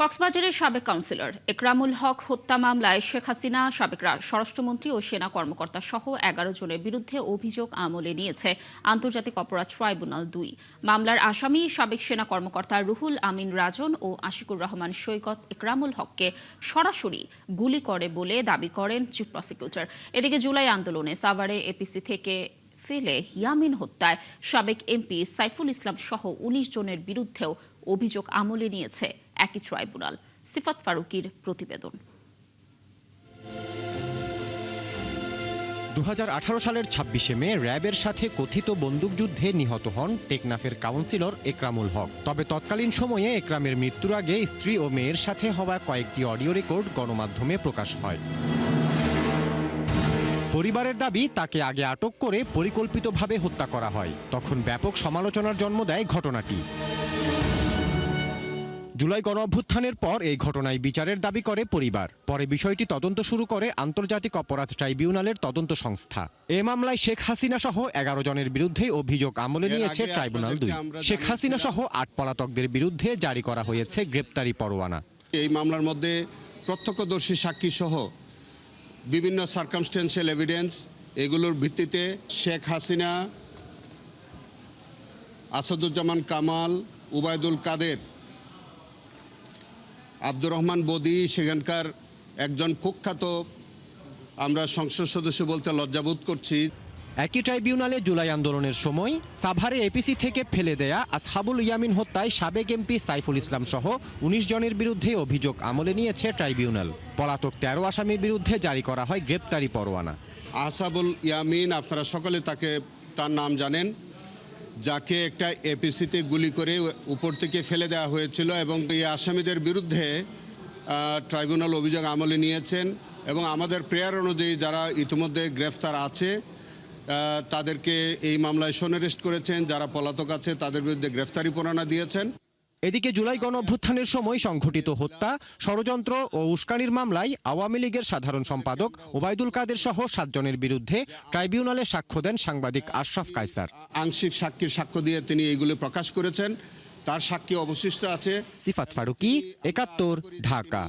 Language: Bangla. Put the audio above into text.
কক্সবাজারের সাবেক কাউন্সিলর একরামুল হক হত্যা মামলায় শেখ হাসিনা, সাবেক স্বরাষ্ট্রমন্ত্রী ও সেনা কর্মকর্তা সহ ১১ জনের বিরুদ্ধে অভিযোগ আমলে নিয়েছে আন্তর্জাতিক অপরাধ ট্রাইব্যুনাল ২। মামলার আসামি সাবেক সেনা কর্মকর্তা রুহুল আমিন রাজন ও আশিকুর রহমান সৈকত একরামুল হককে সরাসরি গুলি করে বলে দাবি করেন চিফ প্রসিকিউটর। এদিকে জুলাই আন্দোলনে সাভারে এপিসি থেকে ফেলে ইয়ামিন হত্যায় সাবেক এমপি সাইফুল ইসলাম সহ ১৯ জনের বিরুদ্ধেও অভিযোগ আমলে নিয়েছে একই ট্রাইব্যুনাল। সিফাত ফারুকীর প্রতিবেদন। ২০১৮ সালের ২৬শে মে র্যাবের সাথে কথিত বন্দুকযুদ্ধে নিহত হন টেকনাফের কাউন্সিলর একরামুল হক। তবে তৎকালীন সময়ে একরামের মৃত্যুর আগে স্ত্রী ও মেয়ের সাথে হওয়া কয়েকটি অডিও রেকর্ড গণমাধ্যমে প্রকাশ হয়। পরিবারের দাবি, তাকে আগে আটক করে পরিকল্পিতভাবে হত্যা করা হয়। তখন ব্যাপক সমালোচনার জন্ম দেয় ঘটনাটি। জুলাই গণঅভ্যুত্থানের পর এই ঘটনায় বিচারের দাবি করে পরিবার। পরে বিষয়টি তদন্ত শুরু করে আন্তর্জাতিক অপরাধ ট্রাইব্যুনালের তদন্ত সংস্থা। এ মামলায় শেখ হাসিনা সহ ১১ জনের বিরুদ্ধে অভিযোগ আমলে নিয়েছে ট্রাইব্যুনাল ২। শেখ হাসিনা সহ ৮ পলাতকদের বিরুদ্ধে জারি করা হয়েছে গ্রেপ্তারি পরোয়ানা। এই মামলার মধ্যে প্রত্যক্ষদর্শী সাক্ষী সহ বিভিন্ন সার্কামস্টেন্সিয়াল এভিডেন্স, এগুলোর ভিত্তিতে শেখ হাসিনা, আসাদুজ্জামান কামাল, উবায়দুল কাদের, আব্দুর রহমান বদি, সেখানকার একজন কুখ্যাত, আমরা সংসদ সদস্য বলতে লজ্জাবোধ করছি। একই ট্রাইব্যুনালে জুলাই আন্দোলনের সময় সাভারে এপিসি থেকে ফেলে দেয়া আসহাবুল ইয়ামিন হত্যায় সাবেক এমপি সাইফুল ইসলাম সহ ১৯ জনের বিরুদ্ধে অভিযোগ আমলে নিয়েছে ট্রাইব্যুনাল। পলাতক ১৩ আসামির বিরুদ্ধে জারি করা হয় গ্রেপ্তারি পরোয়ানা। আসহাবুল ইয়ামিন, আপনারা সকলে তার নাম জানেন, যাকে একটা এপিসিতে গুলি করে উপর থেকে ফেলে দেওয়া হয়েছিল, এবং এই আসামিদের বিরুদ্ধে ট্রাইব্যুনাল অভিযোগ আমলে নিয়েছেন এবং আমাদের প্রেয়ার অনুযায়ী যারা ইতিমধ্যে গ্রেফতার আছে তাদেরকে এই মামলায় সোনারেস্ট করেছেন। যারা পলাতক আছে তাদের বিরুদ্ধে গ্রেফতারি পরোয়ানা দিয়েছেন। এদিকে জুলাই গণঅভ্যুত্থানের সময় সংঘটিত হত্যা, ষড়যন্ত্র ও উস্কানির মামলায় আওয়ামী লীগের সাধারণ সম্পাদক ওবায়দুল কাদের সহ ৭ জনের বিরুদ্ধে ট্রাইব্যুনালে সাক্ষ্য দেন সাংবাদিক আশরাফ কায়সার। আংশিক সাক্ষীর সাক্ষ্য দিয়ে তিনি এইগুলো প্রকাশ করেছেন, তার সাক্ষী অবশিষ্ট আছে। সিফাত ফারুকী, ৭১, ঢাকা।